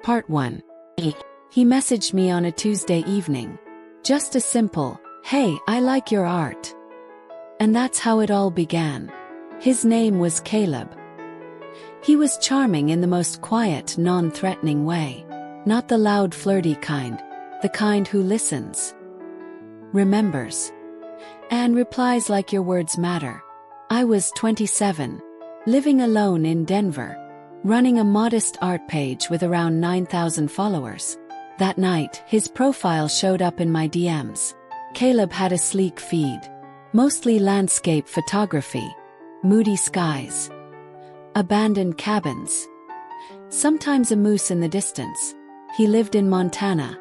Part 1. He messaged me on a Tuesday evening. Just a simple, "Hey, I like your art." And that's how it all began. His name was Caleb. He was charming in the most quiet, non-threatening way. Not the loud, flirty kind, the kind who listens, remembers, and replies like your words matter. I was 27, living alone in Denver, running a modest art page with around 9,000 followers. That night, his profile showed up in my DMs. Caleb had a sleek feed, mostly landscape photography, moody skies, abandoned cabins, sometimes a moose in the distance. He lived in Montana,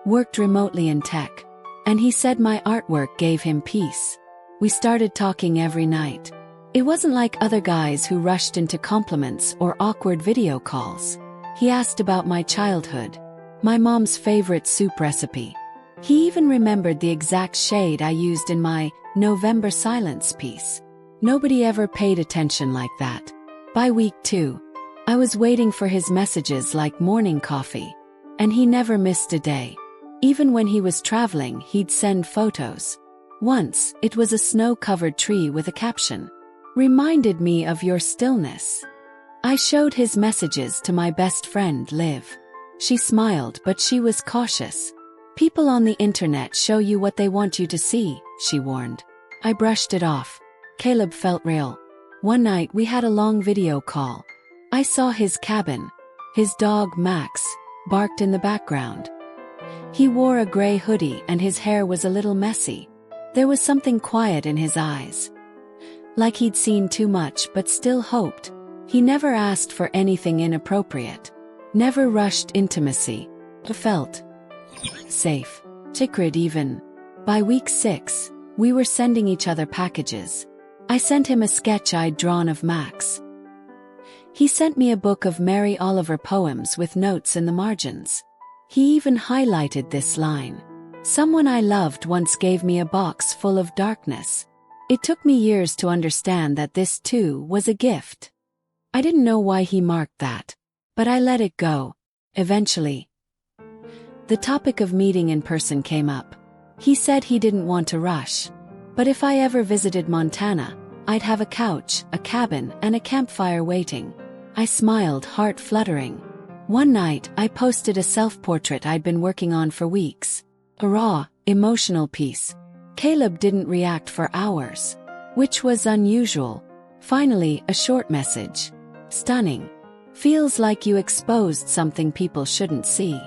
worked remotely in tech, and he said my artwork gave him peace. We started talking every night. It wasn't like other guys who rushed into compliments or awkward video calls. He asked about my childhood, my mom's favorite soup recipe. He even remembered the exact shade I used in my November Silence piece. Nobody ever paid attention like that. By week 2, I was waiting for his messages like morning coffee, and he never missed a day. Even when he was traveling, he'd send photos. Once, it was a snow-covered tree with a caption, "Reminded me of your stillness." I showed his messages to my best friend, Liv. She smiled, but she was cautious. "People on the internet show you what they want you to see," she warned. I brushed it off. Caleb felt real. One night we had a long video call. I saw his cabin. His dog, Max, barked in the background. He wore a gray hoodie and his hair was a little messy. There was something quiet in his eyes. Like he'd seen too much but still hoped. He never asked for anything inappropriate. Never rushed intimacy. Felt safe. Sacred even. By week 6, we were sending each other packages. I sent him a sketch I'd drawn of Max. He sent me a book of Mary Oliver poems with notes in the margins. He even highlighted this line. "Someone I loved once gave me a box full of darkness." It took me years to understand that this too was a gift. I didn't know why he marked that, but I let it go. Eventually, the topic of meeting in person came up. He said he didn't want to rush, but if I ever visited Montana, I'd have a couch, a cabin, and a campfire waiting. I smiled, heart fluttering. One night, I posted a self-portrait I'd been working on for weeks. A raw, emotional piece. Caleb didn't react for hours, which was unusual. Finally, a short message. "Stunning. Feels like you exposed something people shouldn't see."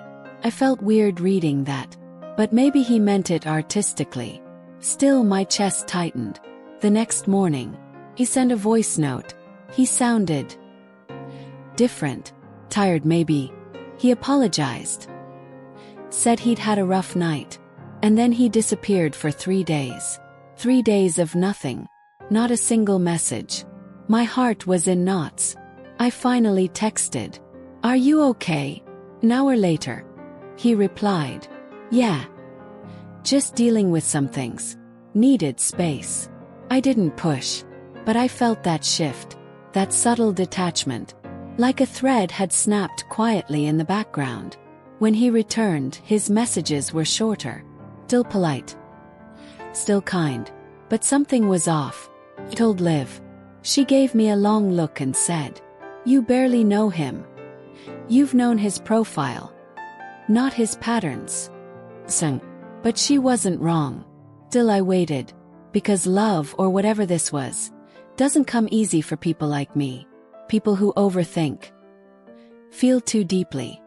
I felt weird reading that, but maybe he meant it artistically. Still, my chest tightened. The next morning, he sent a voice note. He sounded different. Tired maybe. He apologized. Said he'd had a rough night. And then he disappeared for 3 days. 3 days of nothing. Not a single message. My heart was in knots. I finally texted, "Are you okay?" An hour later, he replied, "Yeah. Just dealing with some things. Needed space." I didn't push, but I felt that shift, that subtle detachment. Like a thread had snapped quietly in the background. When he returned, his messages were shorter. Still polite. Still kind. But something was off. I told Liv. She gave me a long look and said, "You barely know him. You've known his profile, not his patterns." But she wasn't wrong. Still I waited. Because love, or whatever this was, doesn't come easy for people like me. People who overthink, feel too deeply,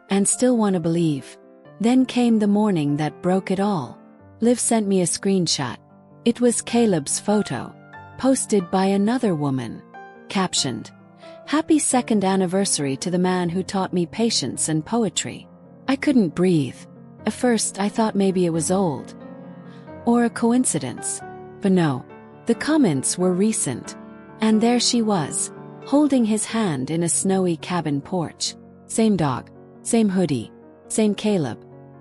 and still want to believe. Then came the morning that broke it all. Liv sent me a screenshot. It was Caleb's photo, posted by another woman. Captioned, "Happy 2nd anniversary to the man who taught me patience and poetry." I couldn't breathe. At first I thought maybe it was old, or a coincidence. But no, the comments were recent. And there she was, holding his hand in a snowy cabin porch. Same dog, same hoodie, same Caleb.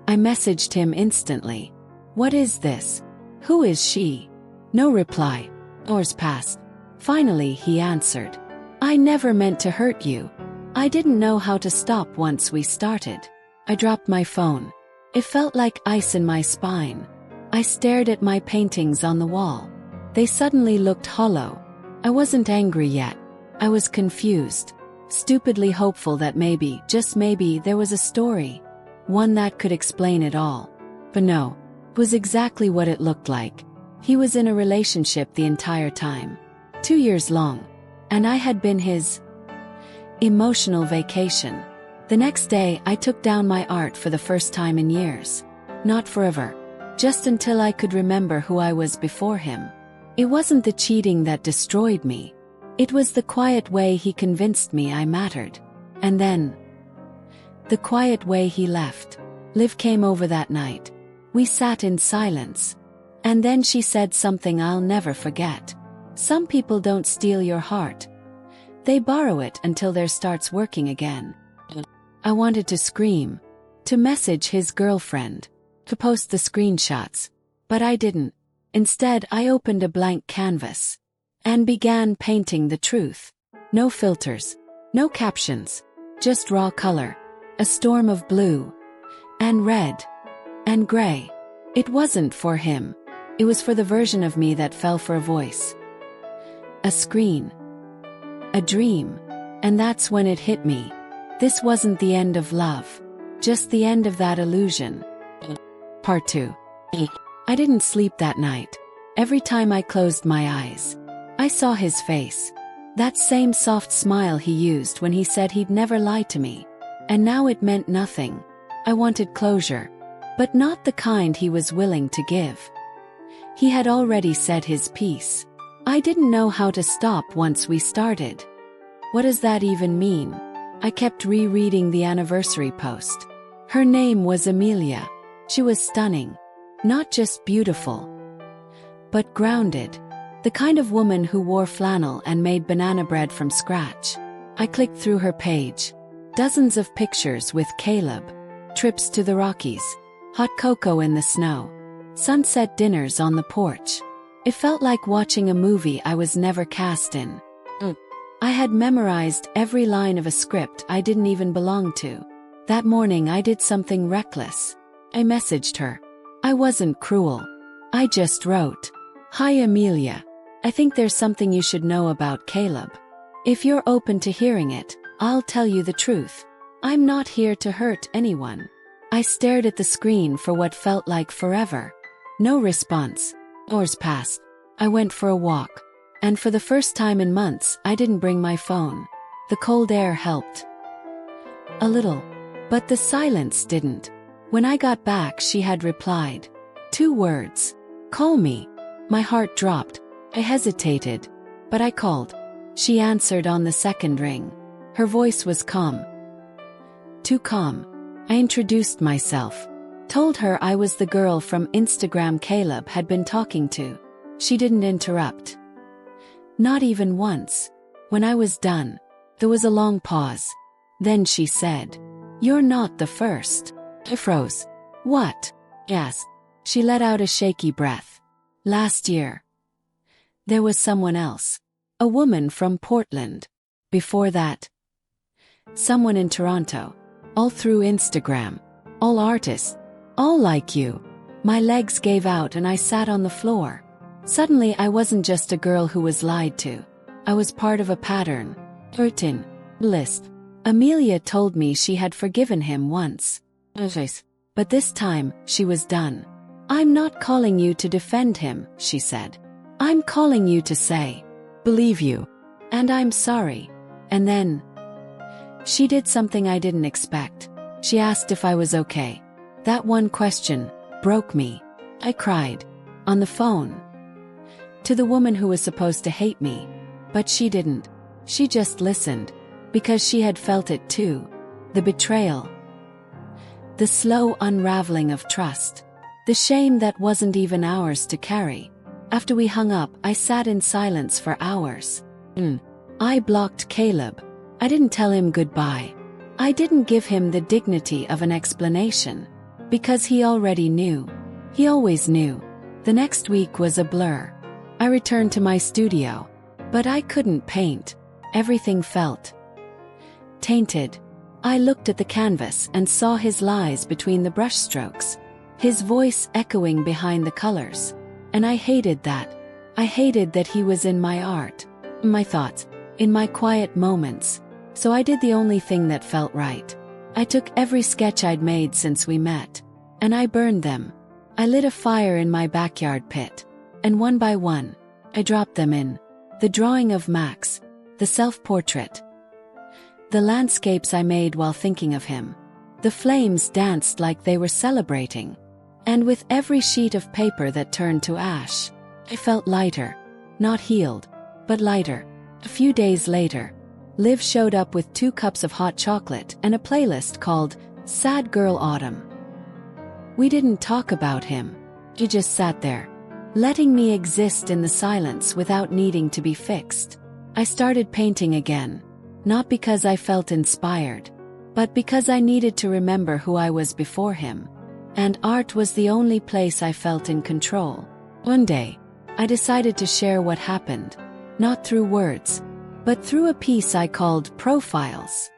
I messaged him instantly. "What is this? Who is she?" No reply. Hours passed. Finally he answered, "I never meant to hurt you. I didn't know how to stop once we started. I dropped my phone. It felt like ice in my spine. I stared at my paintings on the wall. They suddenly looked hollow. I wasn't angry yet. I was confused, stupidly hopeful that maybe, just maybe, there was a story. One that could explain it all. But no, it was exactly what it looked like. He was in a relationship the entire time. 2 years long. And I had been his emotional vacation. The next day, I took down my art for the first time in years. Not forever. Just until I could remember who I was before him. It wasn't the cheating that destroyed me. It was the quiet way he convinced me I mattered. And then, the quiet way he left. Liv came over that night. We sat in silence. And then she said something I'll never forget. Some people don't steal your heart. They borrow it until theirs starts working again. I wanted to scream. To message his girlfriend. To post the screenshots. But I didn't. Instead, I opened a blank canvas. And began painting the truth. No filters. No captions. Just raw color. A storm of blue. And red. And gray. It wasn't for him. It was for the version of me that fell for a voice. A screen. A dream. And that's when it hit me. This wasn't the end of love. Just the end of that illusion. Part 2. I didn't sleep that night. Every time I closed my eyes, I saw his face. That same soft smile he used when he said he'd never lie to me. And now it meant nothing. I wanted closure. But not the kind he was willing to give. He had already said his piece. I didn't know how to stop once we started. What does that even mean? I kept rereading the anniversary post. Her name was Amelia. She was stunning. Not just beautiful, but grounded. The kind of woman who wore flannel and made banana bread from scratch. I clicked through her page. Dozens of pictures with Caleb. Trips to the Rockies. Hot cocoa in the snow. Sunset dinners on the porch. It felt like watching a movie I was never cast in. I had memorized every line of a script I didn't even belong to. That morning I did something reckless. I messaged her. I wasn't cruel. I just wrote, "Hi Amelia. I think there's something you should know about Caleb. If you're open to hearing it, I'll tell you the truth. I'm not here to hurt anyone." I stared at the screen for what felt like forever. No response. Hours passed. I went for a walk. And for the first time in months, I didn't bring my phone. The cold air helped. A little. But the silence didn't. When I got back, she had replied. 2 words. "Call me." My heart dropped. I hesitated. But I called. She answered on the second ring. Her voice was calm. Too calm. I introduced myself. Told her I was the girl from Instagram Caleb had been talking to. She didn't interrupt. Not even once. When I was done, there was a long pause. Then she said, "You're not the first." I froze. "What?" I asked. She let out a shaky breath. "Last year. There was someone else. A woman from Portland. Before that, someone in Toronto. All through Instagram. All artists. All like you." My legs gave out and I sat on the floor. Suddenly I wasn't just a girl who was lied to. I was part of a pattern. Routine. List. Amelia told me she had forgiven him once. But this time, she was done. "I'm not calling you to defend him," she said. "I'm calling you to say, believe you. And I'm sorry." And then, she did something I didn't expect. She asked if I was okay. That one question broke me. I cried. On the phone. To the woman who was supposed to hate me. But she didn't. She just listened. Because she had felt it too. The betrayal. The slow unraveling of trust. The shame that wasn't even ours to carry. After we hung up, I sat in silence for hours. I blocked Caleb. I didn't tell him goodbye. I didn't give him the dignity of an explanation. Because he already knew. He always knew. The next week was a blur. I returned to my studio. But I couldn't paint. Everything felt tainted. I looked at the canvas and saw his lies between the brushstrokes, his voice echoing behind the colors. And I hated that. I hated that he was in my art, in my thoughts, in my quiet moments. So I did the only thing that felt right. I took every sketch I'd made since we met, and I burned them. I lit a fire in my backyard pit, and one by one, I dropped them in. The drawing of Max, the self-portrait, the landscapes I made while thinking of him. The flames danced like they were celebrating. And with every sheet of paper that turned to ash, I felt lighter. Not healed, but lighter. A few days later, Liv showed up with 2 cups of hot chocolate and a playlist called Sad Girl Autumn. We didn't talk about him. He just sat there, letting me exist in the silence without needing to be fixed. I started painting again, not because I felt inspired, but because I needed to remember who I was before him. And art was the only place I felt in control. One day, I decided to share what happened, not through words, but through a piece I called Profiles.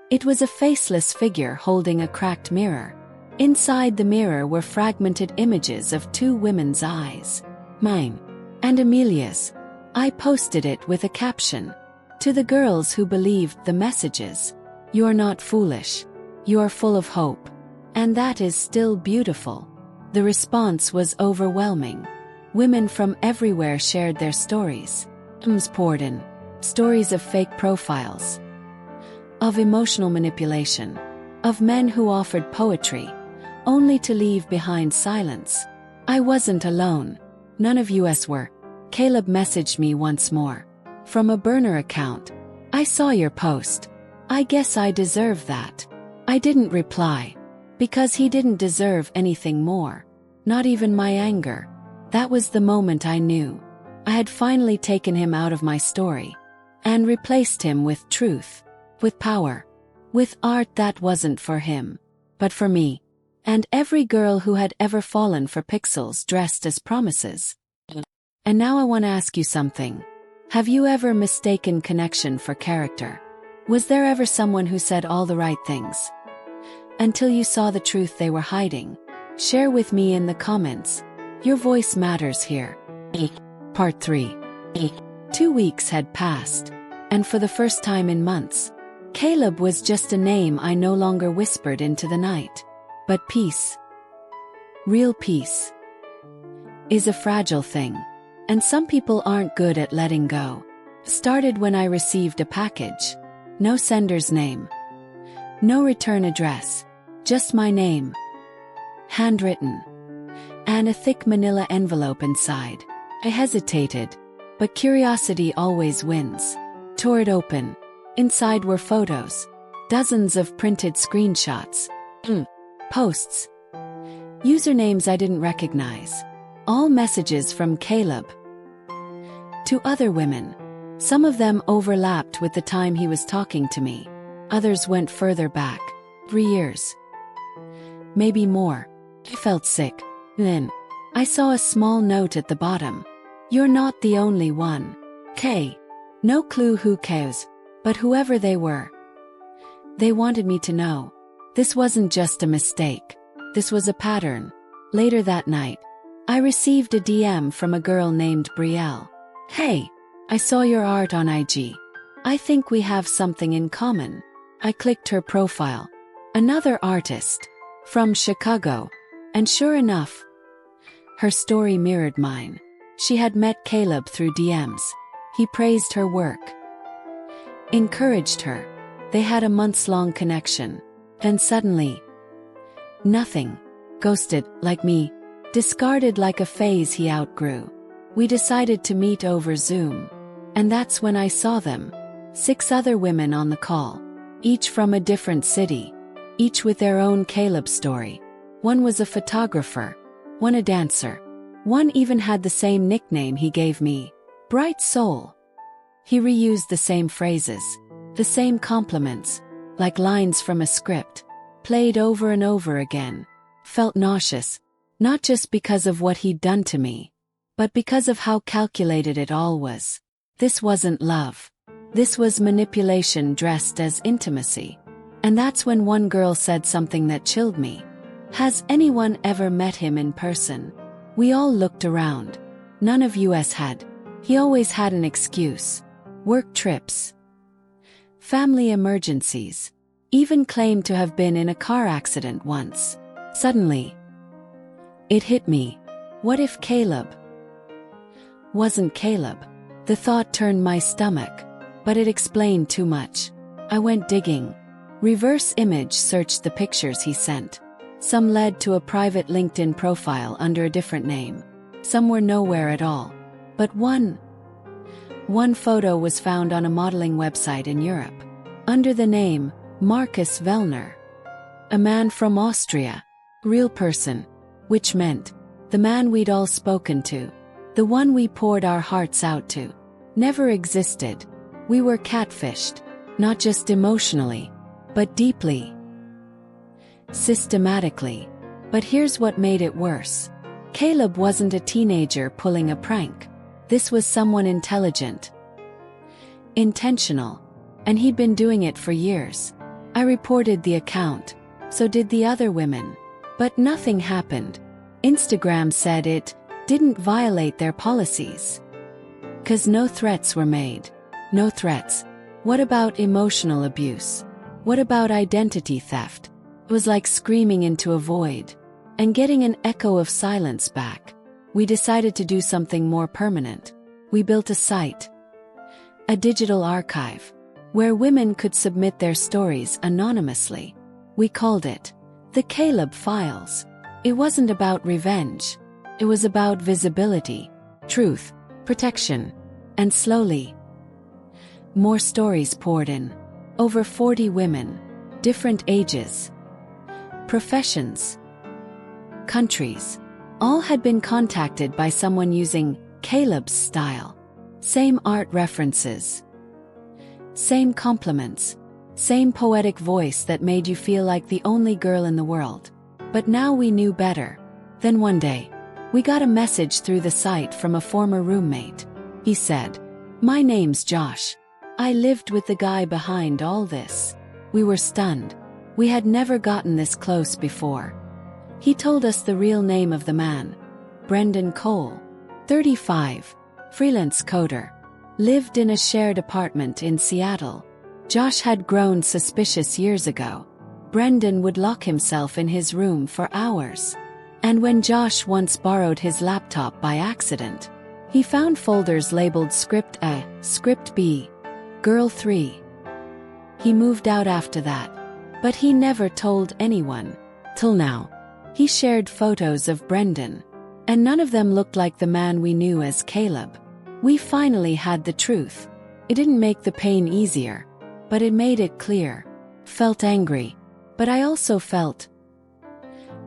It was a faceless figure holding a cracked mirror. Inside the mirror were fragmented images of 2 women's eyes, mine and Amelia's. I posted it with a caption, "To the girls who believed the messages, you're not foolish. You're full of hope. And that is still beautiful." The response was overwhelming. Women from everywhere shared their stories. Poured in. Stories of fake profiles, of emotional manipulation, of men who offered poetry, only to leave behind silence. I wasn't alone. None of us were. Caleb messaged me once more. From a burner account. "I saw your post. I guess I deserve that." I didn't reply. Because he didn't deserve anything more. Not even my anger. That was the moment I knew. I had finally taken him out of my story. And replaced him with truth. With power. With art that wasn't for him. But for me. And every girl who had ever fallen for pixels dressed as promises. And now I want to ask you something. Have you ever mistaken connection for character? Was there ever someone who said all the right things, until you saw the truth they were hiding? Share with me in the comments. Your voice matters here. Part 3. 2 weeks had passed, and for the first time in months, Caleb was just a name I no longer whispered into the night. But peace, real peace, is a fragile thing, and some people aren't good at letting go. Started when I received a package. No sender's name. No return address. Just my name. Handwritten. And a thick manila envelope inside. I hesitated. But curiosity always wins. Tore it open. Inside were photos. Dozens of printed screenshots. Posts. Usernames I didn't recognize. All messages from Caleb to other women. Some of them overlapped with the time he was talking to me. Others went further back. 3 years. Maybe more. I felt sick. Then, I saw a small note at the bottom. "You're not the only one. K." No clue who cares, but whoever they were. They wanted me to know. This wasn't just a mistake. This was a pattern. Later that night, I received a DM from a girl named Brielle. "Hey, I saw your art on IG. I think we have something in common." I clicked her profile. Another artist. From Chicago. And sure enough, her story mirrored mine. She had met Caleb through DMs. He praised her work. Encouraged her. They had a months-long connection. Then suddenly, nothing. Ghosted, like me. Discarded like a phase he outgrew. We decided to meet over Zoom. And that's when I saw them. 6 other women on the call. Each from a different city. Each with their own Caleb story. One was a photographer. One a dancer. One even had the same nickname he gave me. Bright Soul. He reused the same phrases. The same compliments. Like lines from a script. Played over and over again. Felt nauseous. Not just because of what he'd done to me, but because of how calculated it all was. This wasn't love. This was manipulation dressed as intimacy. And that's when one girl said something that chilled me. Has anyone ever met him in person? We all looked around. None of us had. He always had an excuse. Work trips. Family emergencies. Even claimed to have been in a car accident once. Suddenly, it hit me. What if Caleb wasn't Caleb? The thought turned my stomach, but it explained too much. I went digging. Reverse image searched the pictures he sent. Some led to a private LinkedIn profile under a different name. Some were nowhere at all. But one photo was found on a modeling website in Europe, under the name Marcus Wellner. A man from Austria. Real person. Which meant, the man we'd all spoken to, the one we poured our hearts out to, never existed. We were catfished, not just emotionally, but deeply. Systematically. But here's what made it worse. Caleb wasn't a teenager pulling a prank. This was someone intelligent. Intentional. And he'd been doing it for years. I reported the account. So did the other women. But nothing happened. Instagram said it didn't violate their policies. 'Cause no threats were made. No threats. What about emotional abuse? What about identity theft? It was like screaming into a void. And getting an echo of silence back. We decided to do something more permanent. We built a site. A digital archive. Where women could submit their stories anonymously. We called it the Caleb Files. It wasn't about revenge. It was about visibility, truth, protection. And slowly, more stories poured in. Over 40 women. Different ages. Professions. Countries. All had been contacted by someone using Caleb's style. Same art references. Same compliments. Same poetic voice that made you feel like the only girl in the world. But now we knew better. Then one day, we got a message through the site from a former roommate. He said, "My name's Josh. I lived with the guy behind all this." We were stunned. We had never gotten this close before. He told us the real name of the man. Brendan Cole. 35. Freelance coder. Lived in a shared apartment in Seattle. Josh had grown suspicious years ago. Brendan would lock himself in his room for hours. And when Josh once borrowed his laptop by accident, he found folders labeled Script A, Script B, Girl 3. He moved out after that. But he never told anyone. Till now. He shared photos of Brendan. And none of them looked like the man we knew as Caleb. We finally had the truth. It didn't make the pain easier. But it made it clear. Felt angry. But I also felt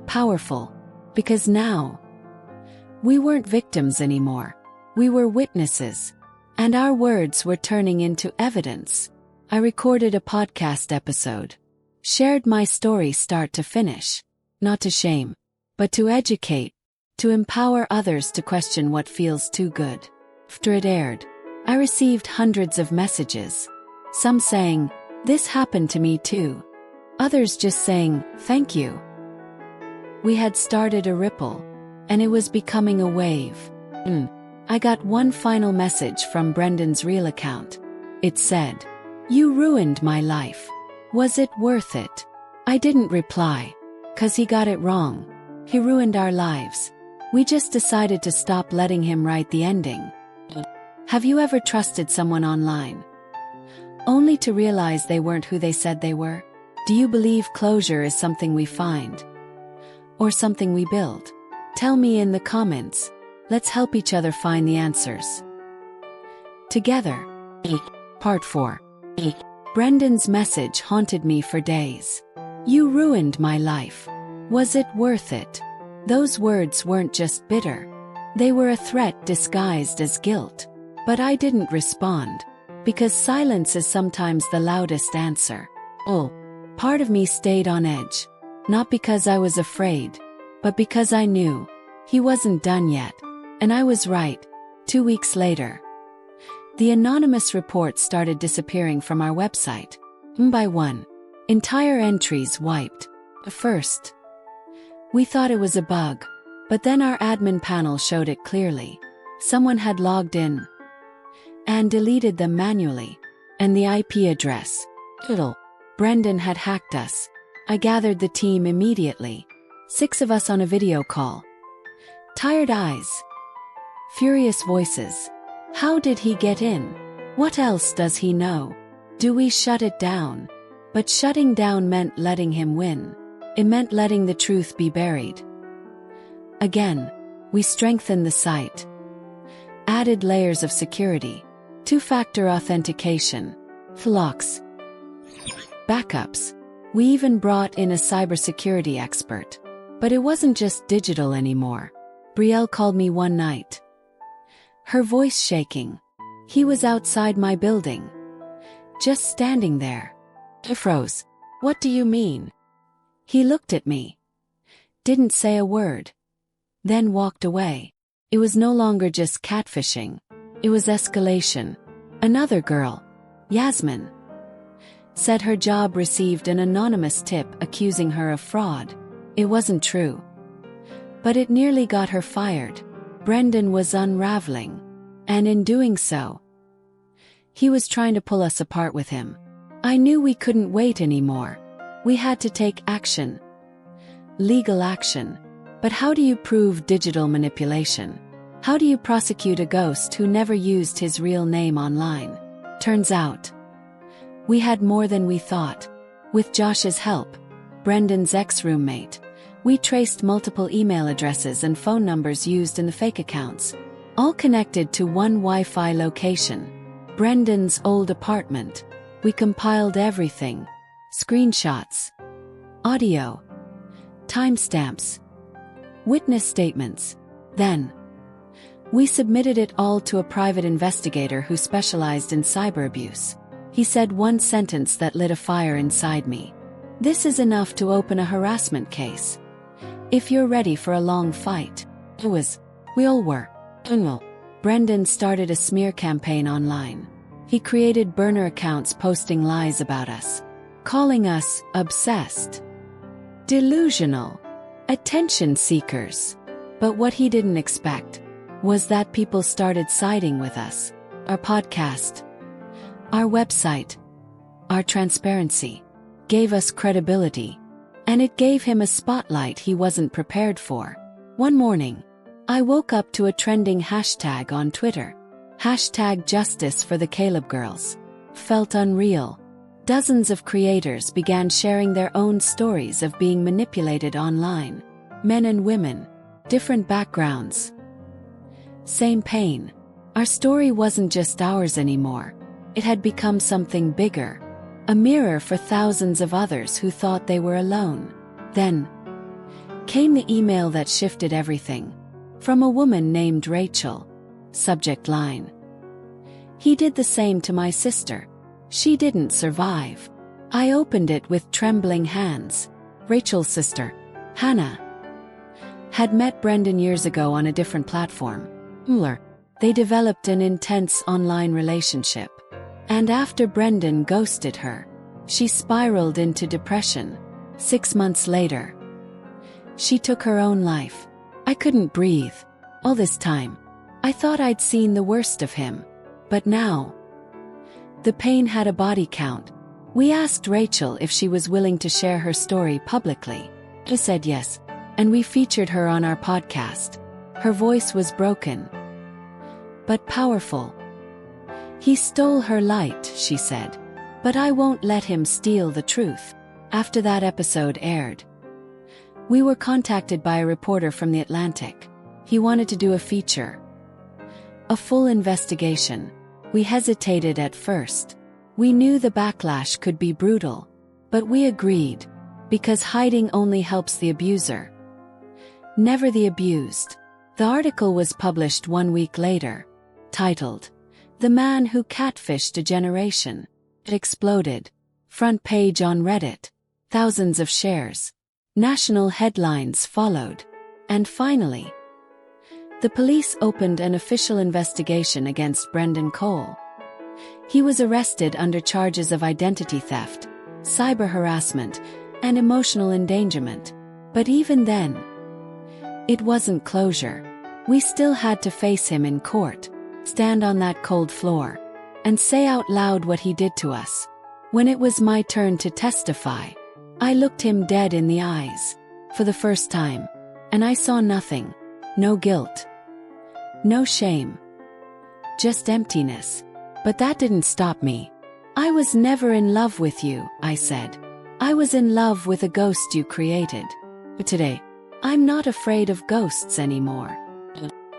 powerful. Because now, we weren't victims anymore. We were witnesses. And our words were turning into evidence. I recorded a podcast episode. Shared my story start to finish. Not to shame, but to educate. To empower others to question what feels too good. After it aired, I received hundreds of messages. Some saying, "This happened to me too." Others just saying, "Thank you." We had started a ripple, and it was becoming a wave. I got one final message from Brendan's real account. It said, "You ruined my life. Was it worth it?" I didn't reply. 'Cause he got it wrong. He ruined our lives. We just decided to stop letting him write the ending. Have you ever trusted someone online? Only to realize they weren't who they said they were? Do you believe closure is something we find? Or something we build? Tell me in the comments. Let's help each other find the answers. Together. Part 4. Brendan's message haunted me for days. "You ruined my life. Was it worth it?" Those words weren't just bitter. They were a threat disguised as guilt. But I didn't respond. Because silence is sometimes the loudest answer. Part of me stayed on edge. Not because I was afraid. But because I knew. He wasn't done yet. And I was right. 2 weeks later. The anonymous reports started disappearing from our website. One by one. Entire entries wiped. First, we thought it was a bug, but then our admin panel showed it clearly. Someone had logged in and deleted them manually. And the IP address. Brendan had hacked us. I gathered the team immediately. 6 of us on a video call. Tired eyes. Furious voices. How did he get in? What else does he know? Do we shut it down? But shutting down meant letting him win. It meant letting the truth be buried. Again, we strengthened the site. Added layers of security. 2-factor authentication. Locks. Backups. We even brought in a cybersecurity expert. But it wasn't just digital anymore. Brielle called me one night. Her voice shaking. He was outside my building. Just standing there. I froze. What do you mean? He looked at me. Didn't say a word. Then walked away. It was no longer just catfishing. It was escalation. Another girl, Yasmin, said her job received an anonymous tip accusing her of fraud. It wasn't true. But it nearly got her fired. Brendan was unraveling. And in doing so, he was trying to pull us apart with him. I knew we couldn't wait anymore. We had to take action. Legal action. But how do you prove digital manipulation? How do you prosecute a ghost who never used his real name online? Turns out, we had more than we thought. With Josh's help, Brendan's ex-roommate, we traced multiple email addresses and phone numbers used in the fake accounts, all connected to one Wi-Fi location. Brendan's old apartment. We compiled everything. Screenshots. Audio. Timestamps. Witness statements. Then, we submitted it all to a private investigator who specialized in cyber abuse. He said one sentence that lit a fire inside me. This is enough to open a harassment case. If you're ready for a long fight. We all were. Brendan started a smear campaign online. He created burner accounts posting lies about us, calling us obsessed, delusional, attention seekers. But what he didn't expect was that people started siding with us. Our podcast, our website, our transparency gave us credibility, and it gave him a spotlight he wasn't prepared for. One morning, I woke up to a trending hashtag on Twitter. #Justice for the Caleb girls. Felt unreal. Dozens of creators began sharing their own stories of being manipulated online. Men and women, different backgrounds. Same pain. Our story wasn't just ours anymore. It had become something bigger. A mirror for thousands of others who thought they were alone. Then came the email that shifted everything. From a woman named Rachel. Subject line. He did the same to my sister. She didn't survive. I opened it with trembling hands. Rachel's sister, Hannah, had met Brendan years ago on a different platform. They developed an intense online relationship. And after Brendan ghosted her, she spiraled into depression. 6 months later, she took her own life. I couldn't breathe. All this time, I thought I'd seen the worst of him. But now, the pain had a body count. We asked Rachel if she was willing to share her story publicly. She said yes, and we featured her on our podcast. Her voice was broken, but powerful. He stole her light, she said. But I won't let him steal the truth. After that episode aired, we were contacted by a reporter from The Atlantic. He wanted to do a feature. A full investigation. We hesitated at first. We knew the backlash could be brutal. But we agreed. Because hiding only helps the abuser, never the abused. The article was published 1 week later. Titled, "The Man Who Catfished a Generation." It exploded. Front page on Reddit. Thousands of shares. National headlines followed. And finally, the police opened an official investigation against Brendan Cole. He was arrested under charges of identity theft, cyber harassment, and emotional endangerment. But even then, it wasn't closure. We still had to face him in court, stand on that cold floor, and say out loud what he did to us. When it was my turn to testify, I looked him dead in the eyes, for the first time, and I saw nothing. No guilt. No shame. Just emptiness. But that didn't stop me. I was never in love with you, I said. I was in love with a ghost you created. But today, I'm not afraid of ghosts anymore.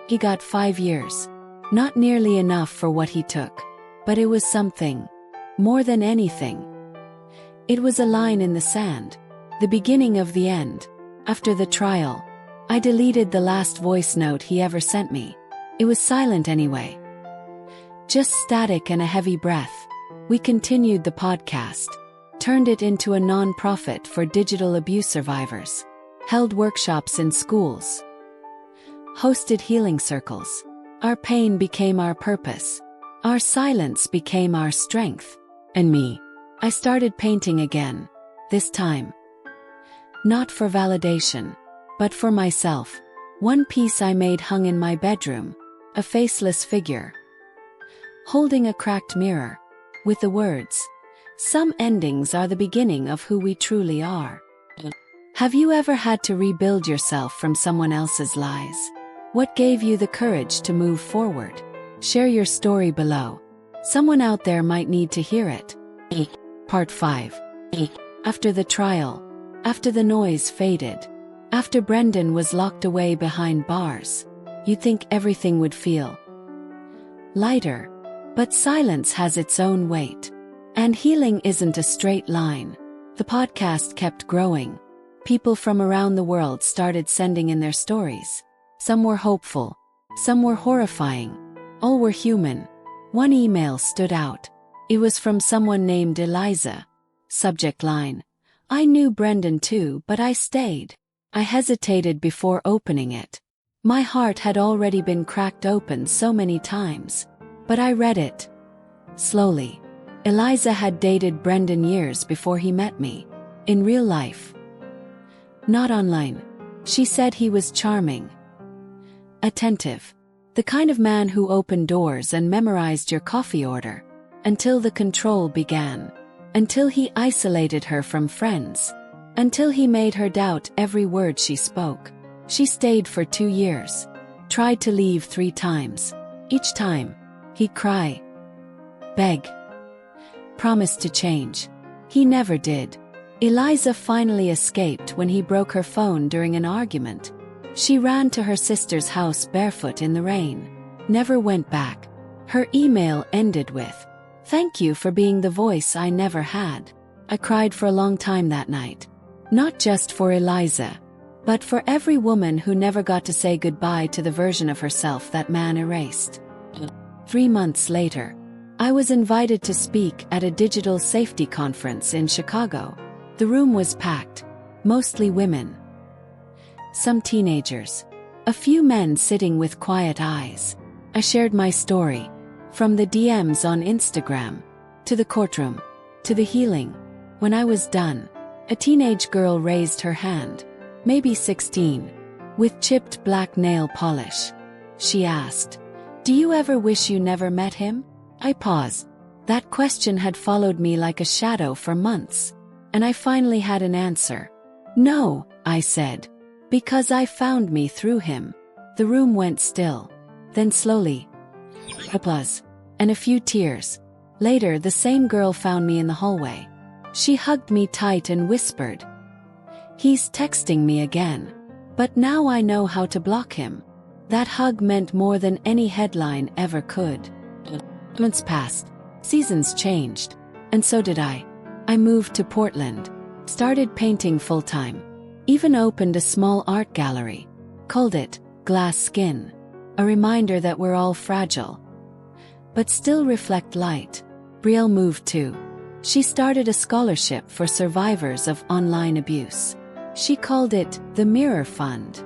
He got 5 years. Not nearly enough for what he took. But it was something. More than anything. It was a line in the sand. The beginning of the end. After the trial, I deleted the last voice note he ever sent me. It was silent anyway. Just static and a heavy breath. We continued the podcast. Turned it into a non-profit for digital abuse survivors. Held workshops in schools. Hosted healing circles. Our pain became our purpose. Our silence became our strength. And me. I started painting again. This time. Not for validation, but for myself. One piece I made hung in my bedroom. A faceless figure. Holding a cracked mirror. With the words, "Some endings are the beginning of who we truly are." Have you ever had to rebuild yourself from someone else's lies? What gave you the courage to move forward? Share your story below. Someone out there might need to hear it. Part 5. After the trial. After the noise faded. After Brendan was locked away behind bars. You'd think everything would feel lighter. But silence has its own weight. And healing isn't a straight line. The podcast kept growing. People from around the world started sending in their stories. Some were hopeful. Some were horrifying. All were human. One email stood out. It was from someone named Eliza. Subject line: "I knew Brendan too, but I stayed. I hesitated before opening it. My heart had already been cracked open so many times. But I read it. Slowly. Eliza had dated Brendan years before he met me. In real life. Not online. She said he was charming. Attentive. The kind of man who opened doors and memorized your coffee order. Until the control began. Until he isolated her from friends. Until he made her doubt every word she spoke. She stayed for 2 years. Tried to leave 3 times. Each time, he'd cry. Beg. Promise to change. He never did. Eliza finally escaped when he broke her phone during an argument. She ran to her sister's house barefoot in the rain. Never went back. Her email ended with, "Thank you for being the voice I never had." I cried for a long time that night. Not just for Eliza, but for every woman who never got to say goodbye to the version of herself that man erased. 3 months later, I was invited to speak at a digital safety conference in Chicago. The room was packed, mostly women. Some teenagers. A few men sitting with quiet eyes. I shared my story. From the DMs on Instagram, to the courtroom, to the healing. When I was done, a teenage girl raised her hand, maybe 16, with chipped black nail polish. She asked, "Do you ever wish you never met him?" I paused. That question had followed me like a shadow for months, and I finally had an answer. "No," I said, "because I found me through him." The room went still. Then slowly, applause, and a few tears. Later, the same girl found me in the hallway. She hugged me tight and whispered, "He's texting me again. But now I know how to block him." That hug meant more than any headline ever could. Months passed. Seasons changed. And so did I. I moved to Portland. Started painting full-time. Even opened a small art gallery. Called it Glass Skin. A reminder that we're all fragile. But still reflect light. Brielle moved too. She started a scholarship for survivors of online abuse. She called it the Mirror Fund.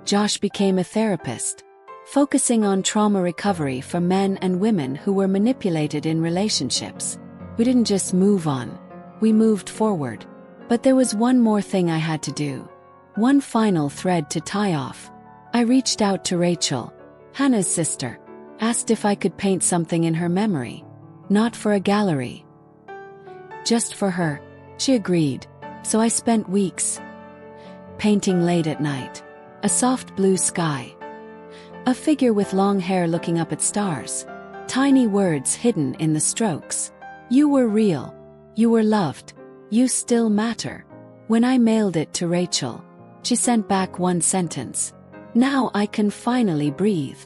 Josh became a therapist. focusing on trauma recovery for men and women who were manipulated in relationships. We didn't just move on, we moved forward. But there was one more thing I had to do. One final thread to tie off. I reached out to Rachel, Hannah's sister, asked if I could paint something in her memory. Not for a gallery. Just for her. She agreed, so I spent weeks painting late at night. A soft blue sky. A figure with long hair looking up at stars. Tiny words hidden in the strokes. You were real. You were loved. You still matter. When I mailed it to Rachel, she sent back one sentence. Now I can finally breathe.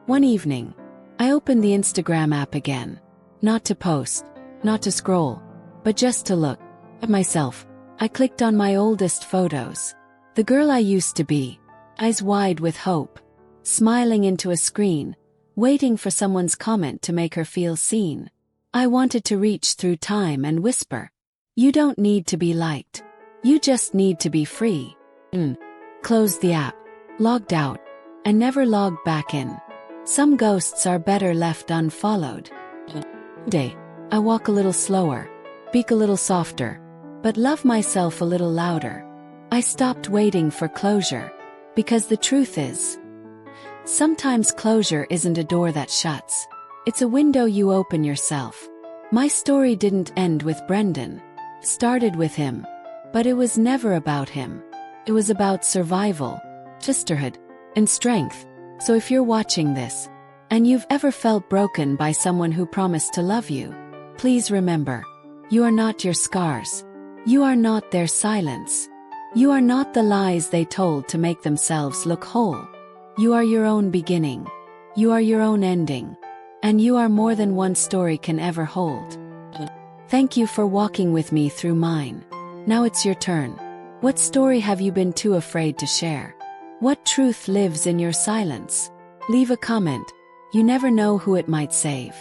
One evening, I opened the Instagram app again. Not to post, not to scroll, but just to look at myself. I clicked on my oldest photos. The girl I used to be, eyes wide with hope, smiling into a screen, waiting for someone's comment to make her feel seen. I wanted to reach through time and whisper, you don't need to be liked. You just need to be free. Closed the app, logged out, and never logged back in. Some ghosts are better left unfollowed. Day, I walk a little slower, speak a little softer, but love myself a little louder. I stopped waiting for closure, because the truth is, sometimes closure isn't a door that shuts. It's a window you open yourself. My story didn't end with Brendan. Started with him. But it was never about him. It was about survival, sisterhood, and strength. So if you're watching this, and you've ever felt broken by someone who promised to love you, please remember, you are not your scars. You are not their silence. You are not the lies they told to make themselves look whole. You are your own beginning. You are your own ending. And you are more than one story can ever hold. Thank you for walking with me through mine. Now it's your turn. What story have you been too afraid to share? What truth lives in your silence? Leave a comment. You never know who it might save.